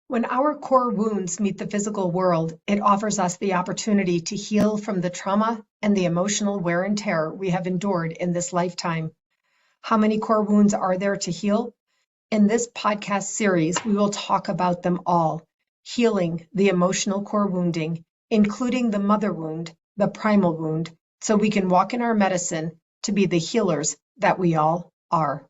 When our core wounds meet the physical world, it offers us the opportunity to heal from the trauma and the emotional wear and tear we have endured in this lifetime. How many core wounds are there to heal? In this podcast series, we will talk about them all, healing the emotional core wounding, including the mother wound, the primal wound, so we can walk in our medicine to be the healers that we all are.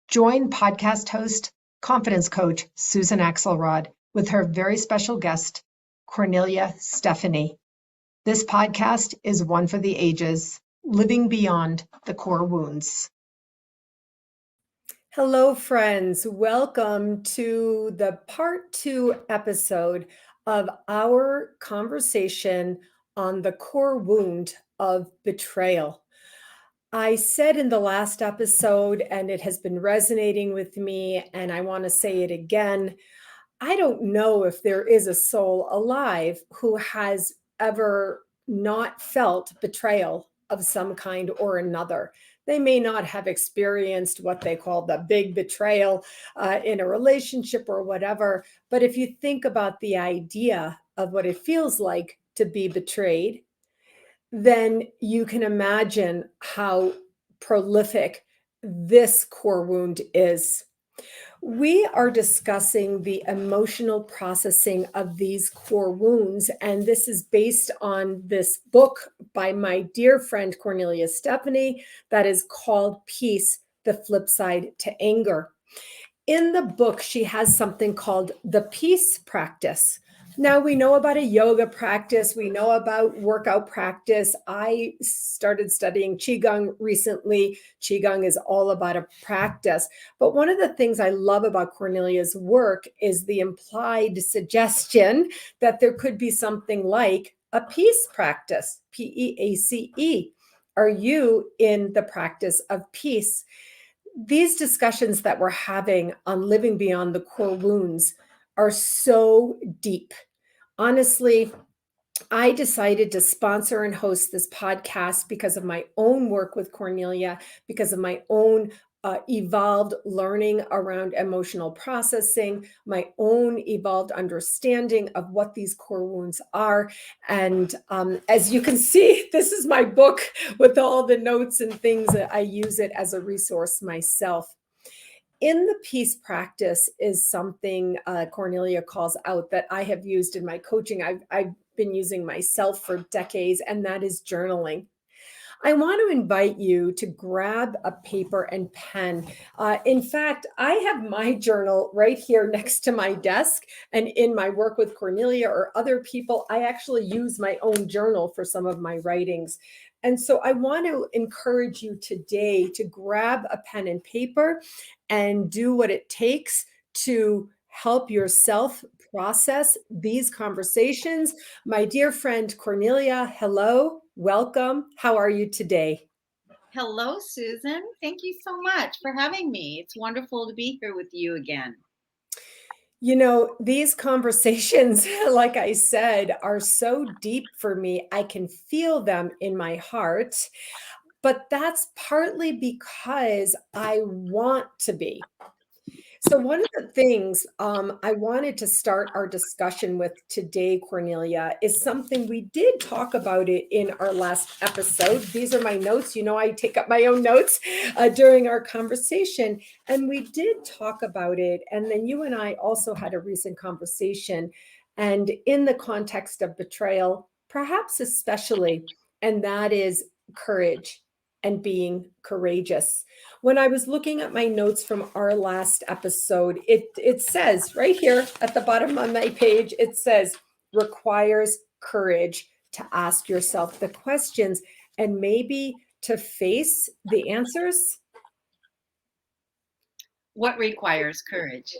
Join podcast host, confidence coach Susan Axelrod with her very special guest, Kornelia Stephanie. This podcast is one for the ages, living beyond the core wounds. Hello, friends. Welcome to the part 2 episode of our conversation on the core wound of betrayal. I said in the last episode, and it has been resonating with me, and I want to say it again. I don't know if there is a soul alive who has ever not felt betrayal of some kind or another. They may not have experienced what they call the big betrayal in a relationship or whatever. But if you think about the idea of what it feels like to be betrayed, then you can imagine how prolific this core wound is. We are discussing the emotional processing of these core wounds, and this is based on this book by my dear friend Kornelia Stephanie that is called Peace, the Flip Side to Anger. In the book, she has something called the peace practice. Now, we know about a yoga practice. We know about workout practice. I started studying Qigong recently. Qigong is all about a practice. But one of the things I love about Kornelia's work is the implied suggestion that there could be something like a peace practice, P-E-A-C-E. Are you in the practice of peace? These discussions that we're having on living beyond the core wounds are so deep. Honestly, I decided to sponsor and host this podcast because of my own work with Kornelia, because of my own evolved learning around emotional processing, my own evolved understanding of what these core wounds are. And as you can see, this is my book with all the notes and things that I use it as a resource myself. In the peace practice is something Kornelia calls out that I have used in my coaching. I've been using myself for decades, and that is journaling. I want to invite you to grab a paper and pen. In fact, I have my journal right here next to my desk. And in my work with Kornelia or other people, I actually use my own journal for some of my writings. And so I want to encourage you today to grab a pen and paper and do what it takes to help yourself process these conversations. My dear friend Kornelia, hello, welcome. How are you today? Hello, Susan. Thank you so much for having me. It's wonderful to be here with you again. You know, these conversations, like I said, are so deep for me. I can feel them in my heart, but that's partly because I want to be. So one of the things I wanted to start our discussion with today, Kornelia, is something we did talk about it in our last episode. These are my notes. You know, I take up my own notes during our conversation. And we did talk about it. And then you and I also had a recent conversation. And in the context of betrayal, perhaps especially, and that is courage and being courageous. When I was looking at my notes from our last episode, it says right here at the bottom of my page, it says requires courage to ask yourself the questions and maybe to face the answers. What requires courage?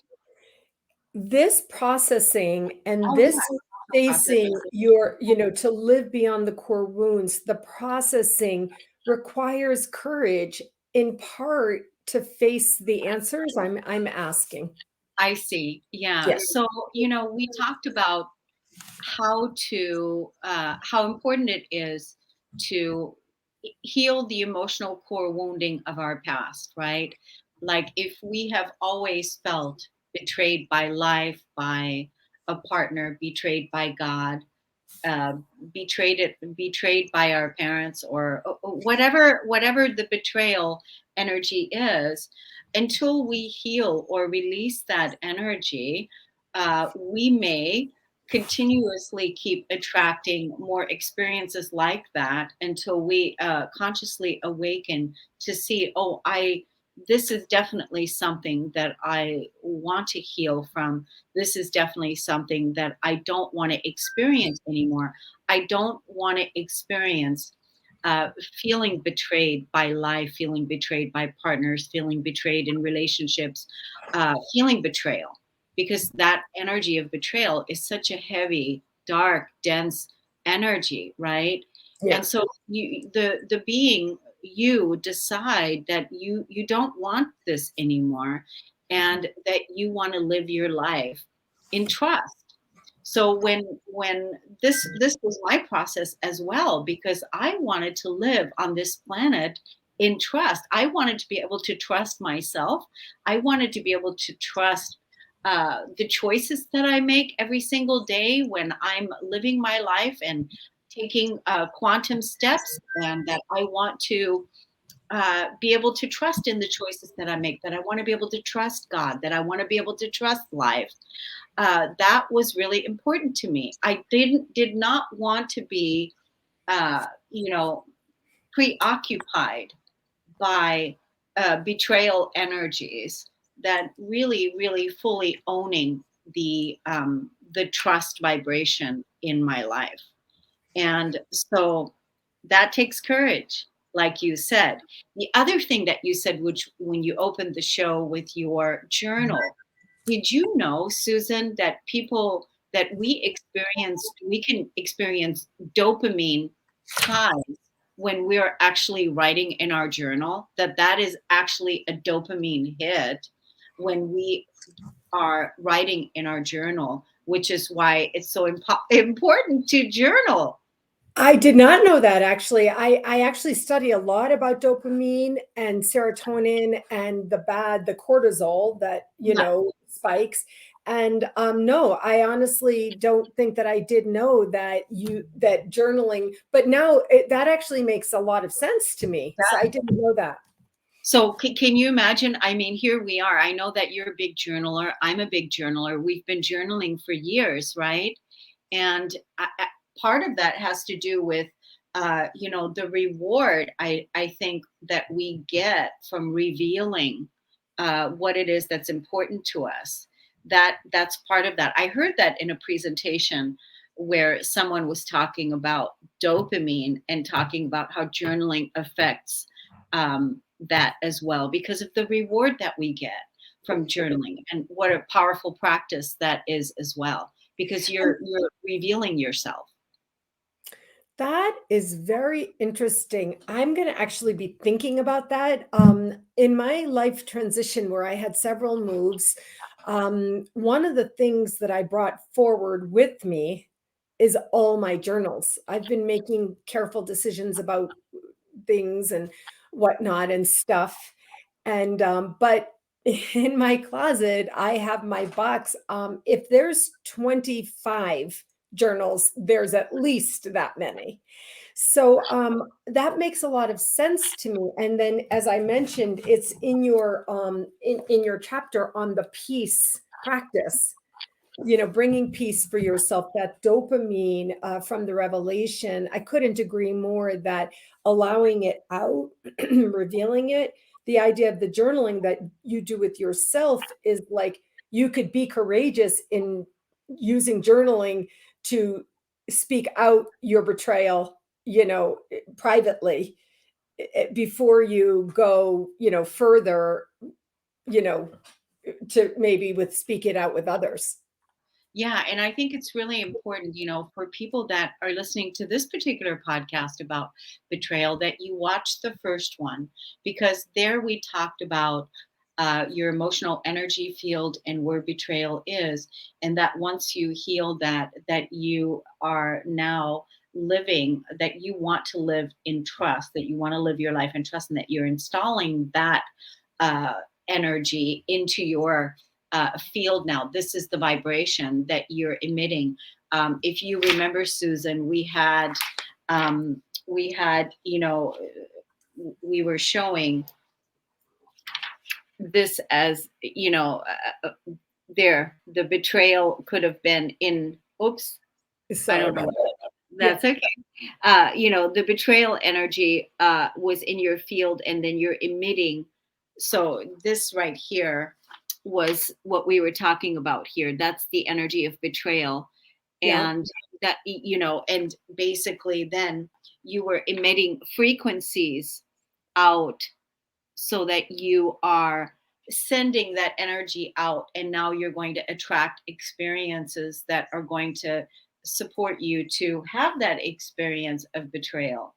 This processing and Oh, this yeah. facing your, to live beyond the core wounds, the processing requires courage in part to face the answers I'm asking. I see. Yeah. Yes. So, we talked about how important it is to heal the emotional core wounding of our past, right? Like if we have always felt betrayed by life, by a partner, betrayed by God, uh, betrayed by our parents, or whatever the betrayal energy is. Until we heal or release that energy, we may continuously keep attracting more experiences like that until we consciously awaken to see, oh, I this is definitely something that I want to heal from. This is definitely something that I don't want to experience anymore. I don't want to experience feeling betrayed by life, feeling betrayed by partners, feeling betrayed in relationships, feeling betrayal, because that energy of betrayal is such a heavy, dark, dense energy, right? Yeah. And so the being you decide that you don't want this anymore, and that you want to live your life in trust. So when this was my process as well, because I wanted to live on this planet in trust. I wanted to be able to trust myself. I wanted to be able to trust the choices that I make every single day when I'm living my life and taking quantum steps, and that I want to be able to trust in the choices that I make, that I want to be able to trust God, that I want to be able to trust life. That was really important to me. I did not want to be, you know, preoccupied by betrayal energies, that really fully owning the trust vibration in my life. And so that takes courage, like you said. The other thing that you said, which when you opened the show with your journal, did you know, Susan, that we can experience dopamine highs when we're actually writing in our journal, that is actually a dopamine hit when we are writing in our journal, which is why it's so important to journal. I did not know that actually. I actually study a lot about dopamine and serotonin and the cortisol that, Yeah. spikes. And no, I honestly don't think that I did know that journaling, but now that actually makes a lot of sense to me. So I didn't know that. So can you imagine? I mean, here we are. I know that you're a big journaler. I'm a big journaler. We've been journaling for years, right? And part of that has to do with, the reward. I think that we get from revealing what it is that's important to us. That's part of that. I heard that in a presentation where someone was talking about dopamine and talking about how journaling affects that as well, because of the reward that we get from journaling, and what a powerful practice that is as well, because you're revealing yourself. That is very interesting. I'm going to actually be thinking about that. In my life transition, where I had several moves, one of the things that I brought forward with me is all my journals. I've been making careful decisions about things and whatnot and stuff. And but in my closet, I have my box. If there's 25 journals, there's at least that many. So that makes a lot of sense to me. And then, as I mentioned, it's in your in your chapter on the peace practice. Bringing peace for yourself, that dopamine from the revelation. I couldn't agree more that allowing it out, revealing it, the idea of the journaling that you do with yourself is like you could be courageous in using journaling to speak out your betrayal, privately before you go, further, you know, to maybe with speak it out with others. Yeah, and I think it's really important, for people that are listening to this particular podcast about betrayal, that you watch the first one, because there we talked about your emotional energy field and where betrayal is, and that once you heal that you are now living, that you want to live in trust, that you want to live your life in trust, and that you're installing that uh, energy into your field now. This is the vibration that you're emitting. If you remember, Susan, we had, we were showing this as, the betrayal could have been in, oops, Sorry I don't know. about That's okay. The betrayal energy was in your field, and then you're emitting. So this right here was what we were talking about here. That's the energy of betrayal. Yeah. And that, and basically then you were emitting frequencies out so that you are sending that energy out, and now you're going to attract experiences that are going to support you to have that experience of betrayal.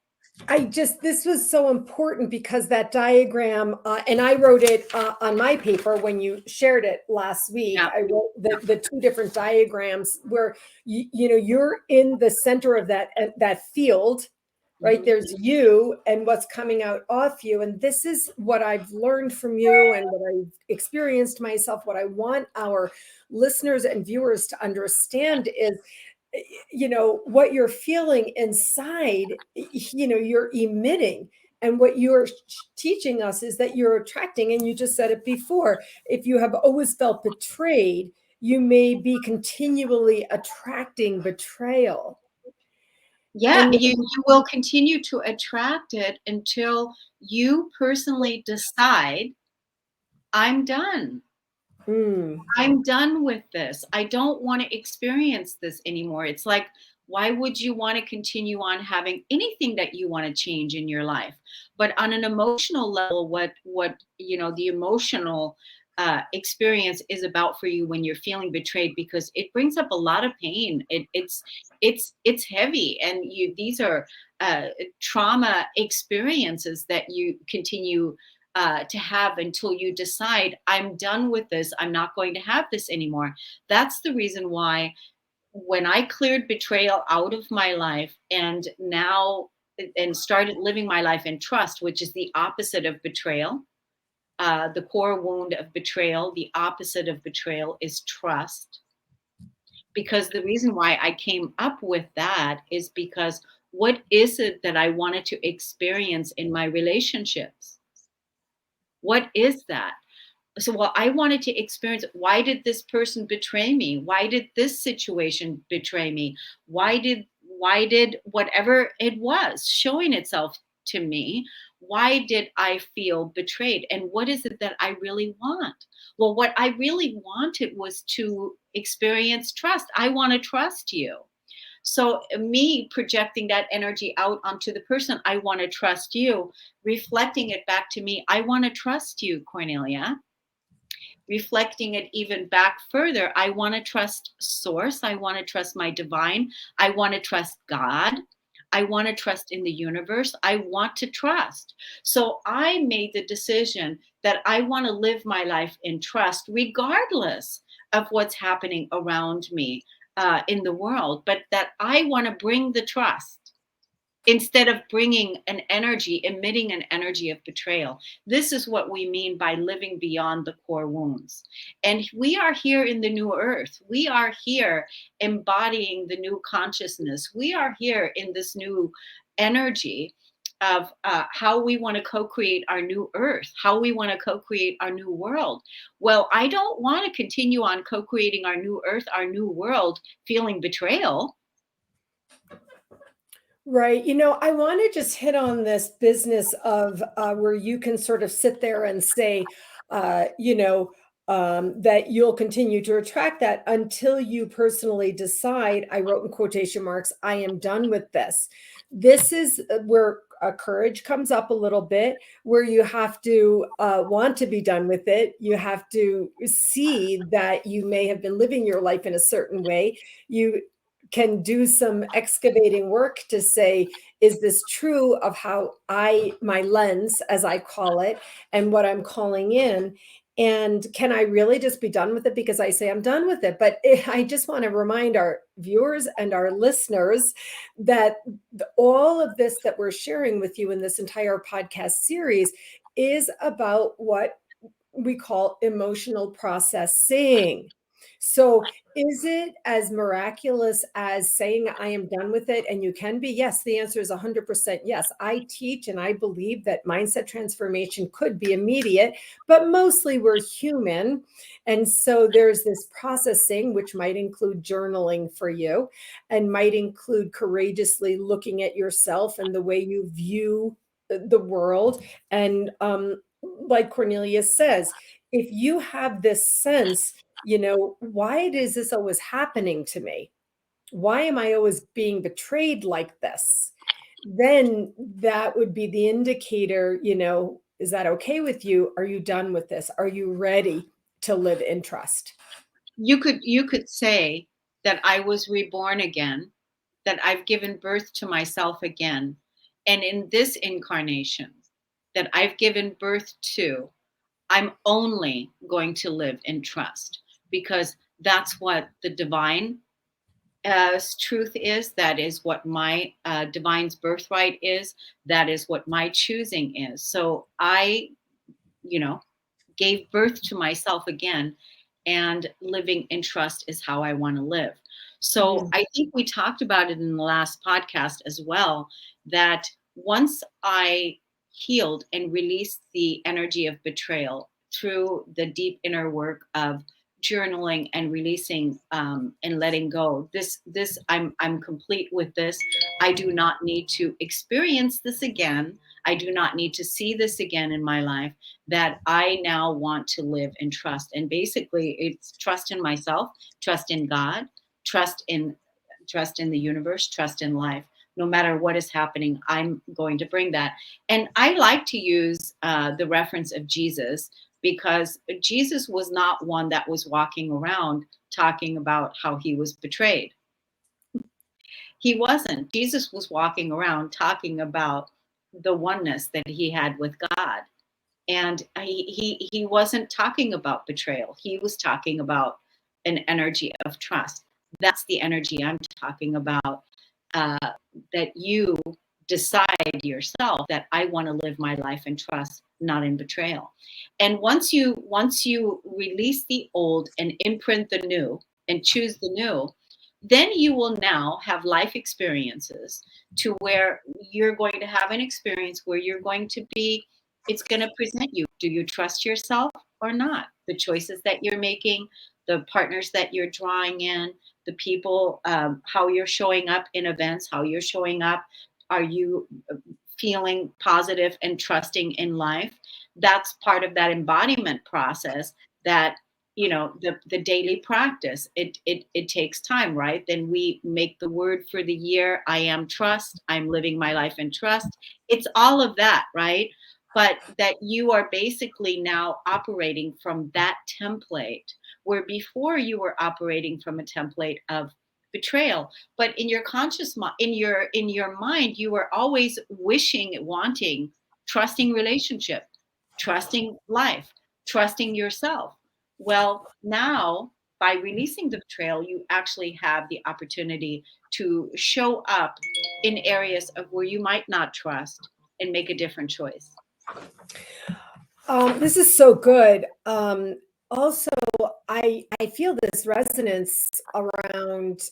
This was so important because that diagram, and I wrote it on my paper when you shared it last week. Yeah. I wrote the two different diagrams where you're in the center of that field, right? Mhm. There's you and what's coming out off you, and this is what I've learned from you and what I've experienced myself. What I want our listeners and viewers to understand is, what you're feeling inside, you're emitting. And what you're teaching us is that you're attracting, and you just said it before, if you have always felt betrayed, you may be continually attracting betrayal. Yeah, And you will continue to attract it until you personally decide, I'm done. mm, I'm done with this. I don't want to experience this anymore. It's like, why would you want to continue on having anything that you want to change in your life? But on an emotional level, what the emotional experience is about for you when you're feeling betrayed, because it brings up a lot of pain. It's heavy, and these are trauma experiences that you continue to have until you decide, I'm done with this. I'm not going to have this anymore. That's the reason why when I cleared betrayal out of my life and started living my life in trust, which is the opposite of betrayal, the core wound of betrayal, the opposite of betrayal is trust. Because the reason why I came up with that is because what is it that I wanted to experience in my relationships? What is that? So, well, I wanted to experience, why did this person betray me? Why did this situation betray me? Why did whatever it was showing itself to me, why did I feel betrayed? And what is it that I really want? Well, what I really wanted was to experience trust. I want to trust you. So me projecting that energy out onto the person, I want to trust you, reflecting it back to me, I want to trust you, Cornelia. Reflecting it even back further, I want to trust source. I want to trust my divine. I want to trust God. I want to trust in the universe. I want to trust. So I made the decision that I want to live my life in trust, regardless of what's happening around me in the world, but that I want to bring the trust instead of bringing emitting an energy of betrayal. This is what we mean by living beyond the core wounds. And we are here in the new earth. We are here embodying the new consciousness. We are here in this new energy of how we want to co-create our new earth, how we want to co-create our new world. Well, I don't want to continue on co-creating our new earth, our new world, feeling betrayal. right. I want to just hit on this business of where you can sort of sit there and say, that you'll continue to attract that until you personally decide, I wrote in quotation marks, I am done with this. This is where courage comes up a little bit, where you have to want to be done with it. You have to see that you may have been living your life in a certain way. You can do some excavating work to say, is this true of how my lens, as I call it, and what I'm calling in? And can I really just be done with it because I say I'm done with it? But I just want to remind our viewers and our listeners that all of this that we're sharing with you in this entire podcast series is about what we call emotional processing. So is it as miraculous as saying I am done with it and you can be? Yes, the answer is 100% yes. I teach and I believe that mindset transformation could be immediate, but mostly we're human. And so there's this processing, which might include journaling for you and might include courageously looking at yourself and the way you view the world. And like Kornelia says, if you have this sense, why is this always happening to me? Why am I always being betrayed like this? Then that would be the indicator, is that okay with you? Are you done with this? Are you ready to live in trust? You could say that I was reborn again, that I've given birth to myself again. And in this incarnation that I've given birth to, I'm only going to live in trust, because that's what the divine truth is. That is what my divine's birthright is. That is what my choosing is. So I, you know, gave birth to myself again, and living in trust is how I want to live. So I think we talked about it in the last podcast as well, that once I healed and released the energy of betrayal through the deep inner work of journaling and releasing and letting go, this I'm complete with this. I do not need to experience this again. I do not need to see this again in my life. That I now want to live in trust. And basically it's trust in myself, trust in God, trust in the universe, trust in life. No matter what is happening, I'm going to bring that. And I like to use the reference of Jesus, because Jesus was not one that was walking around talking about how he was betrayed. He wasn't. Jesus was walking around talking about the oneness that he had with God. And he wasn't talking about betrayal. He was talking about an energy of trust. That's the energy I'm talking about. Uh, that you decide yourself that I want to live my life in trust, not in betrayal. And once you release the old and imprint the new and choose the new, then you will now have life experiences to where you're going to have an experience where you're going to be, it's going to present you. Do you trust yourself or not? The choices that you're making, the partners that you're drawing in, the people, how you're showing up in events, how you're showing up. Are you feeling positive and trusting in life? That's part of that embodiment process. That the daily practice, it takes time, right? Then we make the word for the year, I am trust, I'm living my life in trust. It's all of that, right? But that you are basically now operating from that template, where before you were operating from a template of betrayal. But in your conscious mind, in your mind, you were always wishing, wanting, trusting relationship, trusting life, trusting yourself. Well, now by releasing the betrayal, you actually have the opportunity to show up in areas of where you might not trust and make a different choice. This is so good. Also, I feel this resonance around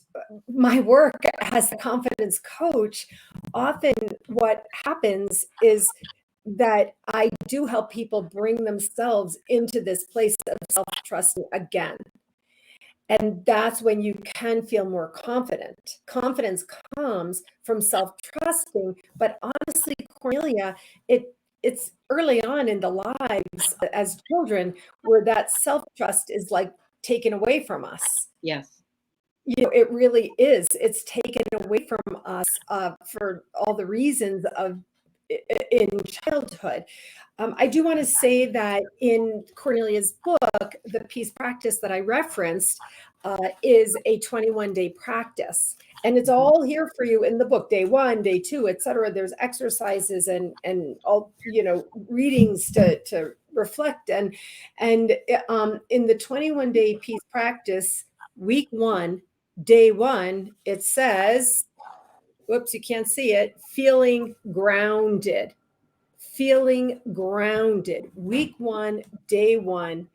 my work as a confidence coach. Often, what happens is that I do help people bring themselves into this place of self-trust again. And that's when you can feel more confident. Confidence comes from self-trusting, but honestly, Cornelia, it's early on in the lives as children where that self-trust is like taken away from us. Yes. It really is. It's taken away from us for all the reasons of in childhood. I do want to say that in Cornelia's book, the peace practice that I referenced is a 21-day practice. And it's all here for you in the book, day 1, day 2, etc. There's exercises and all, readings to reflect. And in the 21-day peace practice, week 1, day 1, it says, whoops, you can't see it, feeling grounded. feeling grounded. Week 1, day 1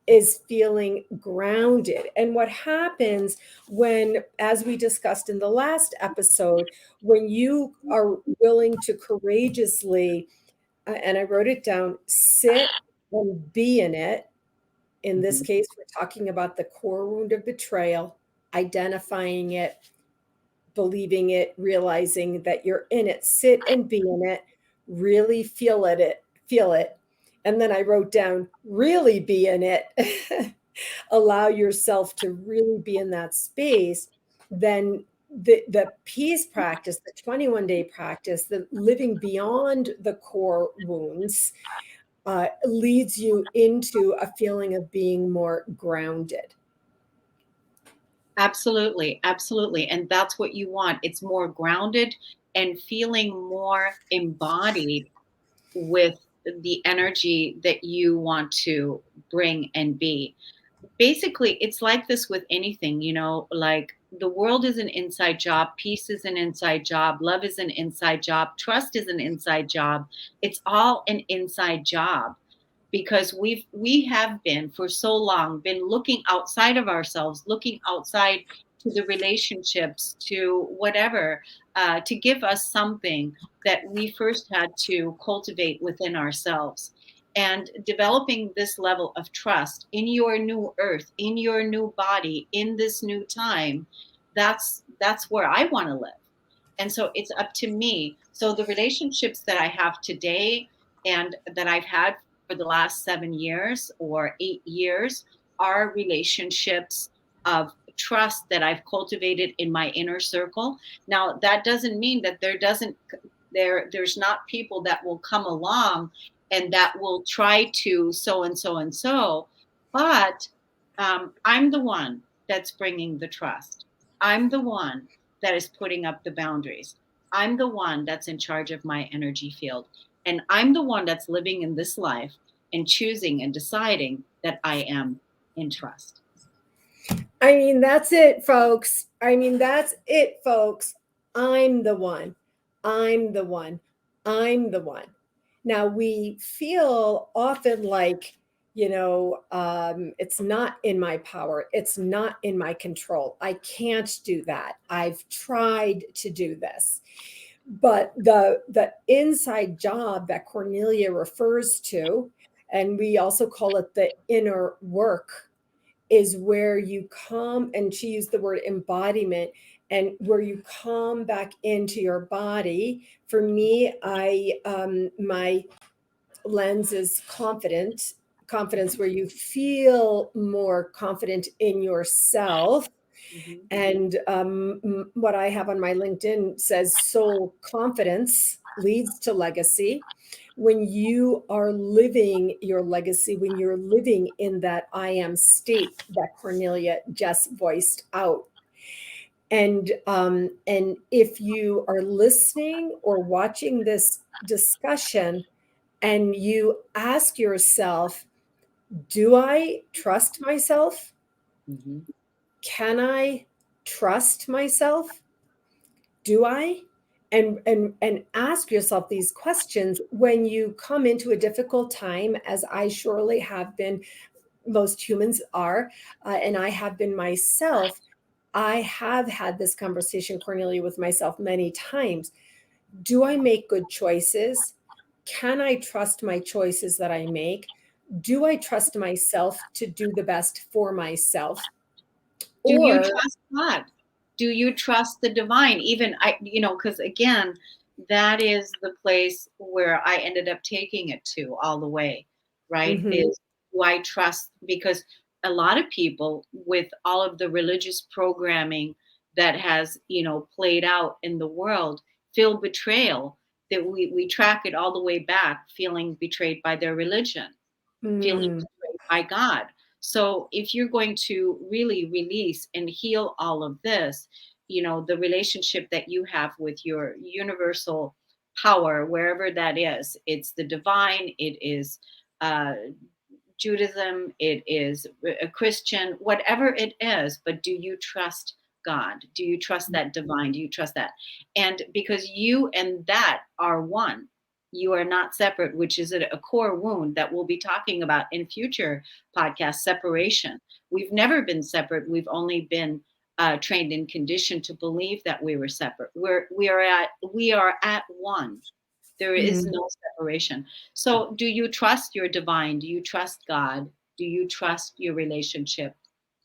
is feeling grounded. And what happens when, as we discussed in the last episode, when you are willing to courageously, and I wrote it down, sit and be in it. In this case, we're talking about the core wound of betrayal, identifying it, believing it, realizing that you're in it, sit and be in it, really feel it. And then I wrote down, really be in it. Allow yourself to really be in that space. Then the peace practice, the 21-day practice, the living beyond the core wounds, leads you into a feeling of being more grounded. Absolutely, absolutely. And that's what you want. It's more grounded and feeling more embodied with the energy that you want to bring and be. Basically, it's like this with anything, like the world is an inside job, peace is an inside job, love is an inside job, trust is an inside job. It's all an inside job, because we have been for so long been looking outside of ourselves, looking outside to the relationships, to whatever, to give us something that we first had to cultivate within ourselves. And developing this level of trust in your new earth, in your new body, in this new time, that's where I want to live. And so it's up to me. So the relationships that I have today and that I've had for the last 7 years or 8 years are relationships of trust that I've cultivated in my inner circle. Now, that doesn't mean that there's not people that will come along and that will try to so and so and so, but I'm the one that's bringing the trust. I'm the one that is putting up the boundaries. I'm the one that's in charge of my energy field. And I'm the one that's living in this life and choosing and deciding that I am in trust. I mean, that's it, folks. That's it, folks. I'm the one. I'm the one. I'm the one. Now, we feel often like, it's not in my power. It's not in my control. I can't do that. I've tried to do this. But the inside job that Kornelia refers to, and we also call it the inner work, is where you come, and she used the word embodiment, and where you come back into your body. For me, my lens is confidence, where you feel more confident in yourself. Mm-hmm. And what I have on my LinkedIn says soul confidence leads to legacy. When you are living your legacy, when you're living in that I am state that Kornelia just voiced out. And if you are listening or watching this discussion and you ask yourself, do I trust myself? Mm-hmm. Can I trust myself? Do I? And ask yourself these questions when you come into a difficult time, as I surely have been, most humans are, and I have been myself. I have had this conversation, Kornelia, with myself many times. Do I make good choices? Can I trust my choices that I make? Do I trust myself to do the best for myself? Do you Or trust God? Do you trust the divine? Even because again, that is the place where I ended up taking it to all the way, right? Mhm. Is, do I trust? Because a lot of people, with all of the religious programming that has, played out in the world, feel betrayal, that we track it all the way back, feeling betrayed by their religion, feeling Mm. betrayed by God. So if you're going to really release and heal all of this, the relationship that you have with your universal power, wherever that is, it's the divine, it is uh, Judaism, it is a Christian, whatever it is, but do you trust God? Do you trust that divine? Do you trust that? And because you and that are one, You are not separate, which is a core wound that we'll be talking about in future podcasts, separation. We've never been separate. We've only been trained and conditioned to believe that we were separate. We are at one. There is Mm. no separation. So do you trust your divine? Do you trust God? Do you trust your relationship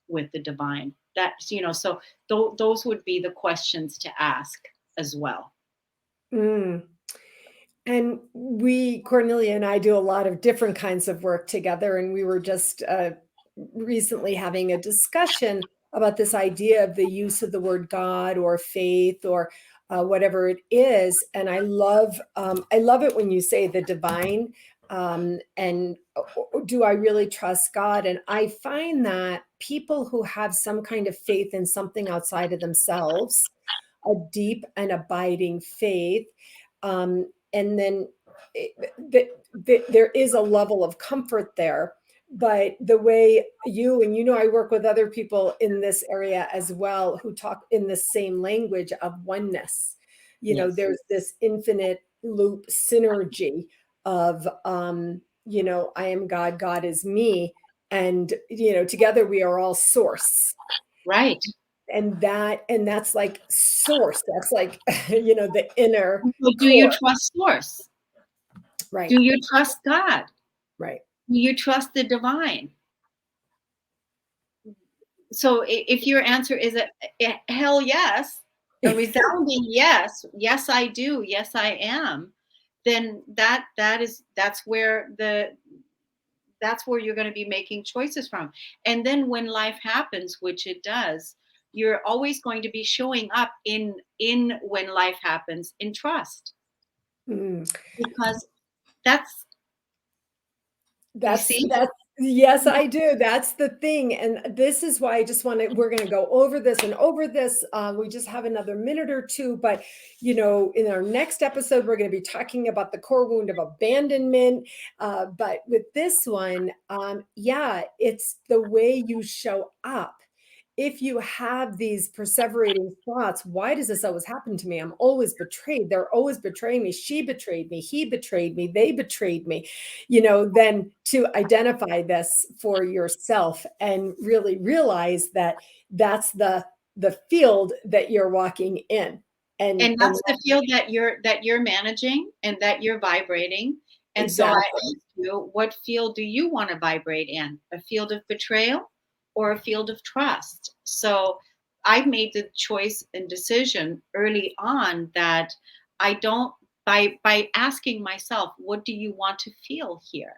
with the divine? That's, so those would be the questions to ask as well. Mm. And Cornelia and I do a lot of different kinds of work together. And we were just recently having a discussion about this idea of the use of the word God or faith or whatever it is. And I love it when you say the divine. And do I really trust God? And I find that people who have some kind of faith in something outside of themselves, a deep and abiding faith, and then there is a level of comfort there. But the way I work with other people in this area as well who talk in the same language of oneness. Yes. There's this infinite loop synergy of, I am God, God is me. And, together we are all source. Right. And that's like source. That's like, the inner So do you core. trust source? Right. Do you trust God? Right. Do you trust the divine? So if your answer is a hell yes, a resounding yes, yes I do, yes I am, then that's where you're going to be making choices from. And then when life happens, which it does, you're always going to be showing up in when life happens in trust, Mm. because that's you That's see. that's yes, I do. That's the thing. And this is why we're going to go over this and over this. We just have another minute or two, but in our next episode, we're going to be talking about the core wound of abandonment. But with this one, it's the way you show up. If you have these perseverating thoughts, why does this always happen to me? I'm always betrayed. They're always betraying me. She betrayed me. He betrayed me. They betrayed me. Then to identify this for yourself and really realize that that's the field that you're walking in. And And that's the field that you're managing and that you're vibrating. And so I exactly. ask you, what field do you want to vibrate in? A field of betrayal or a field of trust? So I made the choice and decision early on that I don't by asking myself, what do you want to feel here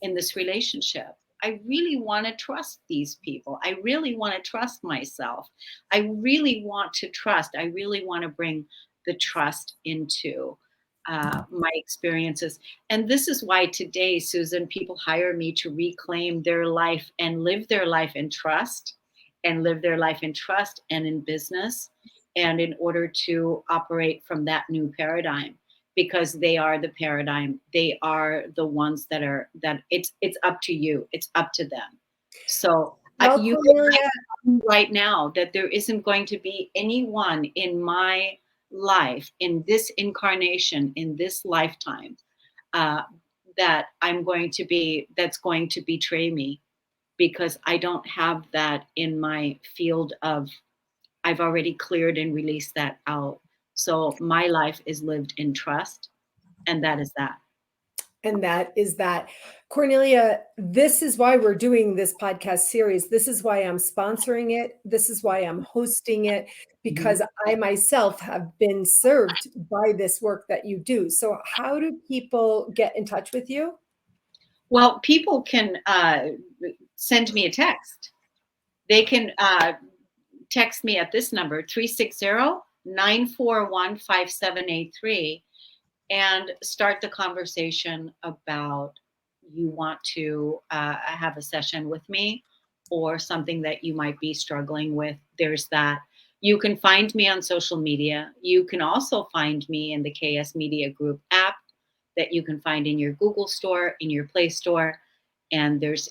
in this relationship? I really want to trust these people. I really want to trust myself. I really want to trust. I really want to bring the trust into my experiences. And this is why today, Susan, people hire me to reclaim their life and live their life in trust and live their life in trust and in business. And in order to operate from that new paradigm, because they are the paradigm, they are the ones that it's up to you, it's up to them. So Well, you Cornelia, right now that there isn't going to be anyone in my life, in this incarnation, in this lifetime, uh, that's going to betray me, because I don't have that in my field of, I've already cleared and released that out. So my life is lived in trust, and that is that. and that is that. Cornelia, this is why we're doing this podcast series. This is why I'm sponsoring it. This is why I'm hosting it, because I myself have been served by this work that you do. So how do people get in touch with you? Well, people can send me a text. They can text me at this number, 360-941-5783, and start the conversation about, you want to have a session with me or something that you might be struggling with. There's that. You can find me on social media. You can also find me in the KS Media Group app that you can find in your Google store, in your Play Store. And there's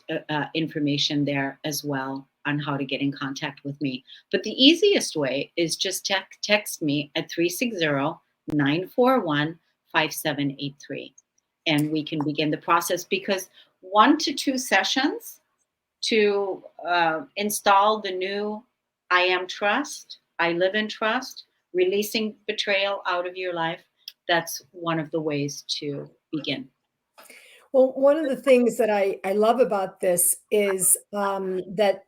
information there as well on how to get in contact with me. But the easiest way is just text me at 360-941 5783. And we can begin the process, because 1 to 2 sessions to install the new I am trust, I live in trust, releasing betrayal out of your life. That's one of the ways to begin. Well, one of the things that I love about this is that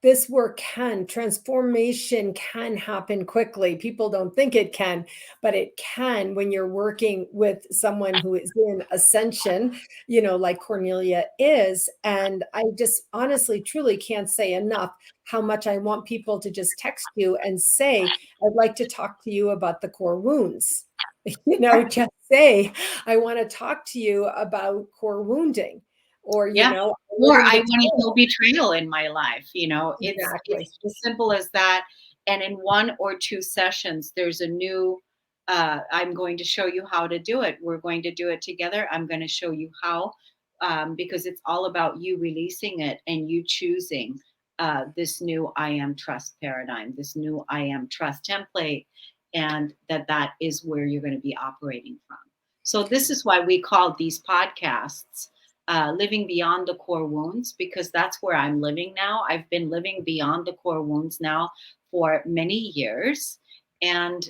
this work transformation can happen quickly. People don't think it can, but it can when you're working with someone who is in ascension, like Kornelia is. And I just honestly, truly can't say enough how much I want people to just text you and say, I'd like to talk to you about the core wounds. Just say, I want to talk to you about core wounding, or, Yeah. Or I want to heal betrayal in my life. Exactly. It's as simple as that. And in 1 or 2 sessions, there's a new, I'm going to show you how to do it. We're going to do it together. I'm going to show you how, because it's all about you releasing it and you choosing this new I am trust paradigm, this new I am trust template, and that is where you're going to be operating from. So this is why we call these podcasts Living Beyond the Core Wounds, because that's where I'm living now. I've been living beyond the core wounds now for many years. And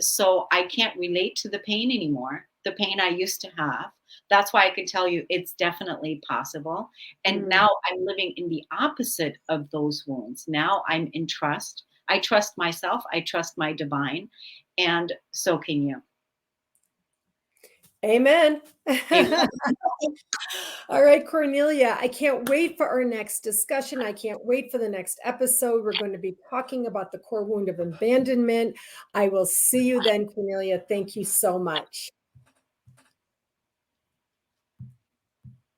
so I can't relate to the pain anymore, the pain I used to have. That's why I can tell you it's definitely possible. And now I'm living in the opposite of those wounds. Now I'm in trust. I trust myself. I trust my divine. And so can you. Amen. Amen. All right, Kornelia, I can't wait for our next discussion. I can't wait for the next episode. We're going to be talking about the core wound of abandonment. I will see you then, Kornelia. Thank you so much.